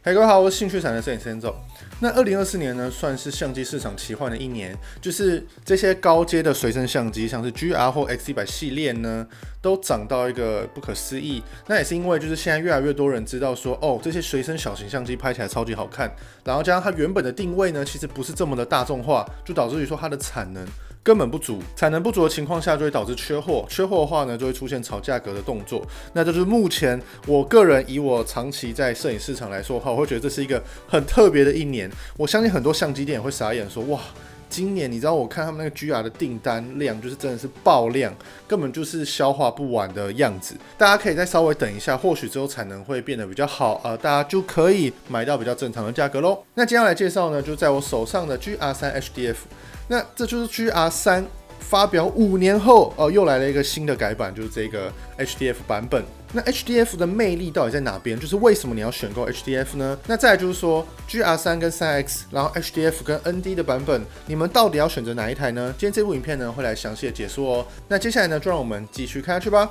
嗨，各位好，我是兴趣产的摄影师Enzo。那2024年呢，算是相机市场奇幻的一年，就是这些高阶的随身相机，像是 GR 或 X100系列呢，都涨到一个不可思议。那也是因为就是现在越来越多人知道说，这些随身小型相机拍起来超级好看，然后加上它原本的定位呢，其实不是这么的大众化，就导致于说它的产能根本不足，产能不足的情况下就会导致缺货，缺货的话呢就会出现炒价格的动作。那这就是目前我个人以我长期在摄影市场来说的话，我会觉得这是一个很特别的一年。我相信很多相机店也会傻眼说，哇，今年你知道我看他们那个 GR 的订单量就是真的是爆量，根本就是消化不完的样子。大家可以再稍微等一下，或许之后产能会变得比较好，大家就可以买到比较正常的价格咯。那接下来介绍呢，就在我手上的 GR3 HDF。那这就是 GR3 发表5年后，又来了一个新的改版，就是这个 HDF 版本。那 HDF 的魅力到底在哪边？就是为什么你要选购 HDF 呢？那再来就是说 GR3 跟 3X， 然后 HDF 跟 ND 的版本，你们到底要选择哪一台呢？今天这部影片呢会来详细的解说哦。那接下来呢，就让我们继续看下去吧。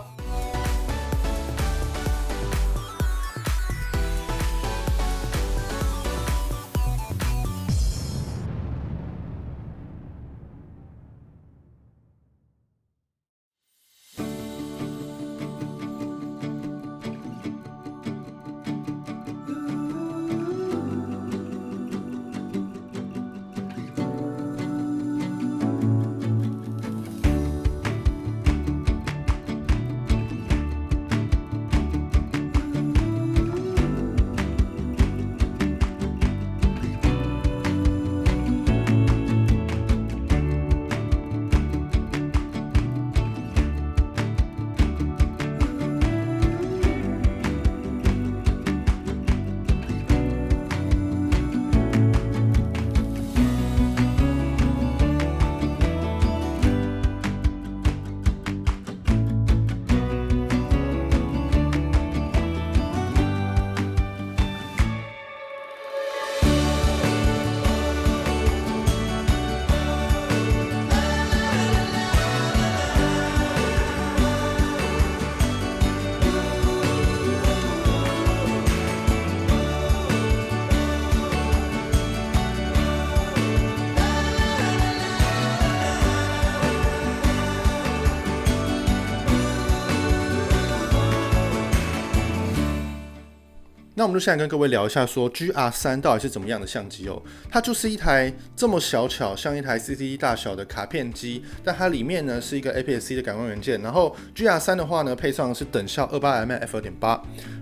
那我们就现在跟各位聊一下说 GR3 到底是怎么样的相机哦。它就是一台这么小巧，像一台 CCD 大小的卡片机，但它里面呢是一个 APS-C 的感光元件。然后 GR3 的话呢，配上的是等效 28mm f2.8，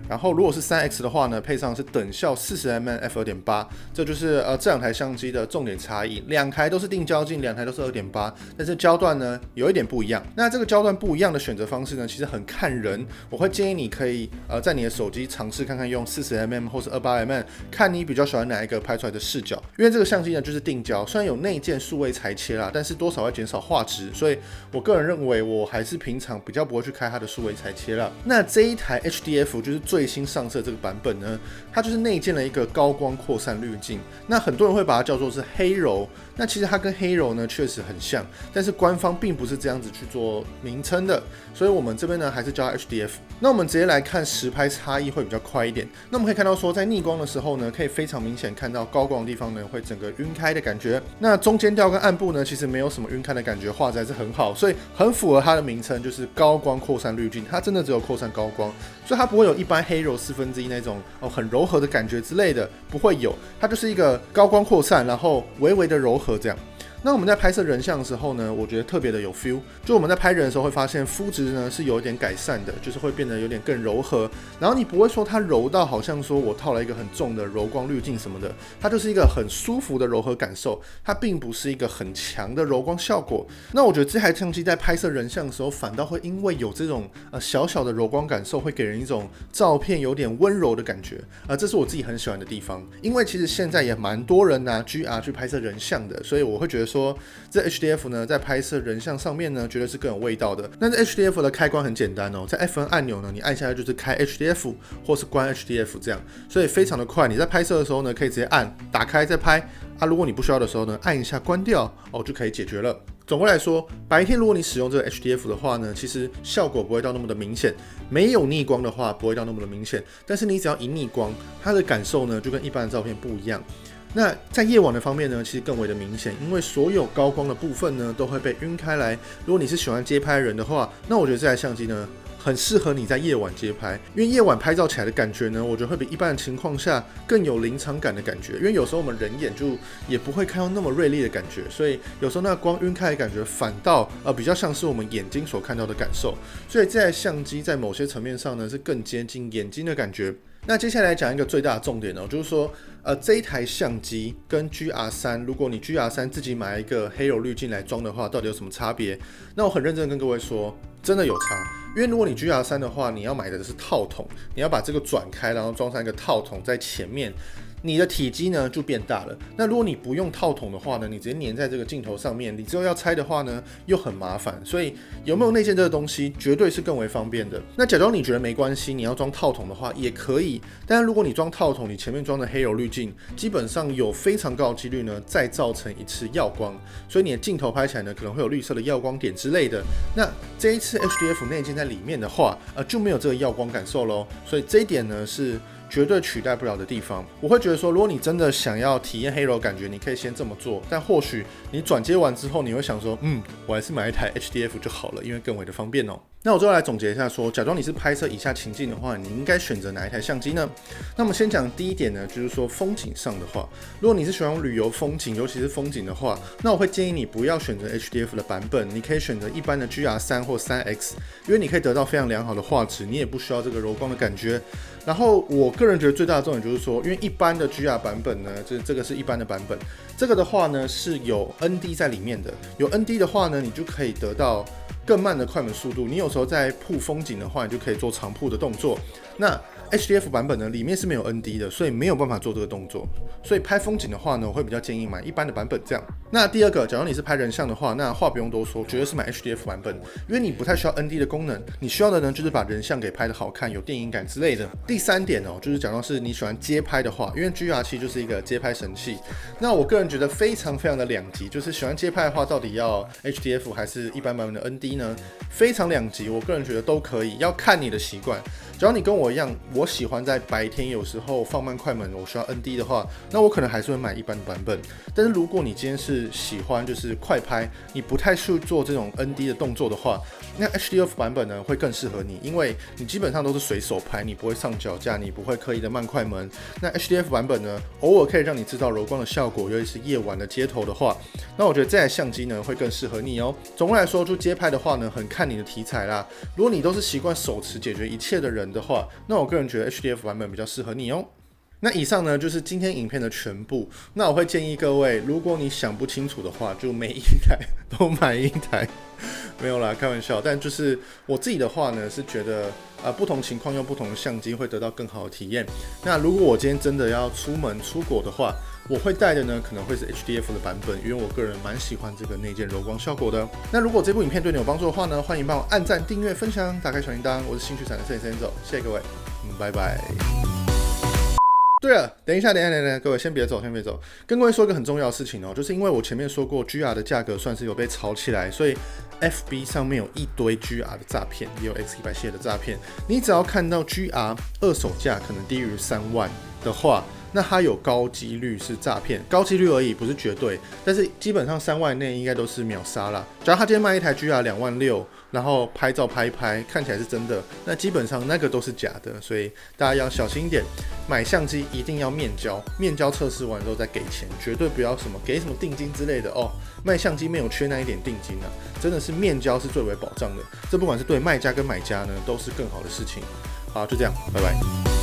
然后如果是 3X 的话呢，配上的是等效 40mm f2.8。这就是这两台相机的重点差异。两台都是定焦镜，两台都是 2.8， 但是焦段呢有一点不一样。那这个焦段不一样的选择方式呢，其实很看人。我会建议你可以在你的手机尝试看看用40mm 或是 28mm， 看你比较喜欢哪一个拍出来的视角。因为这个相机呢就是定焦，虽然有内建数位裁切啦，但是多少会减少画质，所以我个人认为我还是平常比较不会去开它的数位裁切啦。那这一台 HDF 就是最新上市的这个版本呢，它就是内建了一个高光扩散滤镜。那很多人会把它叫做是黑柔，那其实它跟黑柔呢确实很像，但是官方并不是这样子去做名称的，所以我们这边呢还是叫它 HDF。那我们直接来看实拍差异会比较快一点。那我们可以看到说，在逆光的时候呢，可以非常明显看到高光的地方呢会整个晕开的感觉。那中间调跟暗部呢，其实没有什么晕开的感觉，画质还是很好，所以很符合它的名称，就是高光扩散滤镜。它真的只有扩散高光，所以它不会有一般黑柔1/4那种很柔和的感觉之类的，不会有。它就是一个高光扩散，然后微微的柔和这样。那我们在拍摄人像的时候呢，我觉得特别的有 feel。就我们在拍人的时候会发现肤质呢是有点改善的，就是会变得有点更柔和。然后你不会说它柔到好像说我套了一个很重的柔光滤镜什么的，它就是一个很舒服的柔和感受，它并不是一个很强的柔光效果。那我觉得这台相机在拍摄人像的时候，反倒会因为有这种小小的柔光感受，会给人一种照片有点温柔的感觉。这是我自己很喜欢的地方。因为其实现在也蛮多人拿 GR 去拍摄人像的，所以我会觉得说这 HDF 呢在拍摄人像上面呢绝对是更有味道的。那这 HDF 的开关很简单哦，在 F1 按钮呢你按下来就是开 HDF 或是关 HDF 这样，所以非常的快。你在拍摄的时候呢可以直接按打开再拍如果你不需要的时候呢按一下关掉就可以解决了。总归来说，白天如果你使用这个 HDF 的话呢，其实效果不会到那么的明显，没有逆光的话不会到那么的明显，但是你只要一逆光，它的感受呢就跟一般的照片不一样。那在夜晚的方面呢，其实更为的明显，因为所有高光的部分呢都会被晕开来。如果你是喜欢街拍的人的话，那我觉得这台相机呢很适合你在夜晚街拍，因为夜晚拍照起来的感觉呢，我觉得会比一般的情况下更有临场感的感觉。因为有时候我们人眼就也不会看到那么锐利的感觉，所以有时候那个光晕开的感觉反倒比较像是我们眼睛所看到的感受。所以这台相机在某些层面上呢是更接近眼睛的感觉。那接下来讲一个最大的重点哦，就是说，这一台相机跟 GR3， 如果你 GR3 自己买一个黑柔滤镜来装的话，到底有什么差别？那我很认真的跟各位说，真的有差。因为如果你 GR3 的话，你要买的是套筒，你要把这个转开，然后装上一个套筒在前面。你的体积呢就变大了。那如果你不用套筒的话呢，你直接粘在这个镜头上面，你之后要拆的话呢又很麻烦。所以有没有内建这个东西，绝对是更为方便的。那假装你觉得没关系，你要装套筒的话也可以。但是如果你装套筒，你前面装的黑柔滤镜，基本上有非常高的几率呢再造成一次耀光，所以你的镜头拍起来呢可能会有绿色的耀光点之类的。那这一次 HDF 内建在里面的话，就没有这个耀光感受咯。所以这一点呢是绝对取代不了的地方。我会觉得说，如果你真的想要体验黑柔感觉，你可以先这么做。但或许你转接完之后，你会想说，我还是买一台 HDF 就好了，因为更为的方便哦。那我最后来总结一下说，假装你是拍摄以下情境的话，你应该选择哪一台相机呢？那我们先讲第一点呢，就是说风景上的话，如果你是喜欢旅游风景，尤其是风景的话，那我会建议你不要选择 HDF 的版本，你可以选择一般的 GR3 或 3X， 因为你可以得到非常良好的画质，你也不需要这个柔光的感觉。然后我个人觉得最大的重点就是说，因为一般的 GR 版本呢，这个是一般的版本，这个的话呢是有 ND 在里面的，有 ND 的话呢，你就可以得到更慢的快门速度。你有时候在铺风景的话，你就可以做长铺的动作。那 HDF 版本呢，里面是没有 ND 的，所以没有办法做这个动作。所以拍风景的话呢，我会比较建议买一般的版本这样。那第二个，假如你是拍人像的话，那话不用多说，绝对是买 HDF 版本，因为你不太需要 ND 的功能，你需要的呢就是把人像给拍得好看，有电影感之类的。第三点哦，就是假如是你喜欢街拍的话，因为 GR 其实就是一个街拍神器。那我个人觉得非常的两极，就是喜欢街拍的话，到底要 HDF 还是一般版本的 ND 呢？非常两极，我个人觉得都可以，要看你的习惯。只要你跟我一样，我喜欢在白天有时候放慢快门，我需要 ND 的话，那我可能还是会买一般的版本。但是如果你今天是喜欢就是快拍，你不太去做这种 ND 的动作的话，那 HDF 版本呢会更适合你，因为你基本上都是随手拍，你不会上脚架，你不会刻意的慢快门。那 HDF 版本呢，偶尔可以让你制造柔光的效果，尤其是夜晚的街头的话，那我觉得这台相机呢会更适合你哦。总的来说，就街拍的话呢，很看你的题材啦。如果你都是习惯手持解决一切的人的话，那我个人觉得 HDF 版本比较适合你哦。那以上呢就是今天影片的全部。那我会建议各位，如果你想不清楚的话，就每一台都买一台，没有啦，开玩笑。但就是我自己的话呢，是觉得不同情况用不同的相机会得到更好的体验。那如果我今天真的要出门出国的话，我会带的呢可能会是 HDF 的版本，因为我个人蛮喜欢这个内建柔光效果的。那如果这部影片对你有帮助的话呢，欢迎帮我按赞、订阅、分享、打开小铃铛。我是兴趣产的摄影师Enzo，谢谢各位，拜拜。对了，等一下，各位先别走，跟各位说一个很重要的事情哦，就是因为我前面说过 GR 的价格算是有被炒起来，所以 FB 上面有一堆 GR 的诈骗，也有 X100系列的诈骗。你只要看到 GR 二手价可能低于3万的话，那它有高几率是诈骗，高几率而已，不是绝对。但是基本上3万内应该都是秒杀啦。假如他今天卖一台 GR 2万6，然后拍照拍一拍，看起来是真的，那基本上那个都是假的，所以大家要小心一点。买相机一定要面交，面交测试完之后再给钱，绝对不要给什么定金之类的哦。卖相机没有缺那一点定金啊，真的是面交是最为保障的。这不管是对卖家跟买家呢，都是更好的事情。好，就这样，拜拜。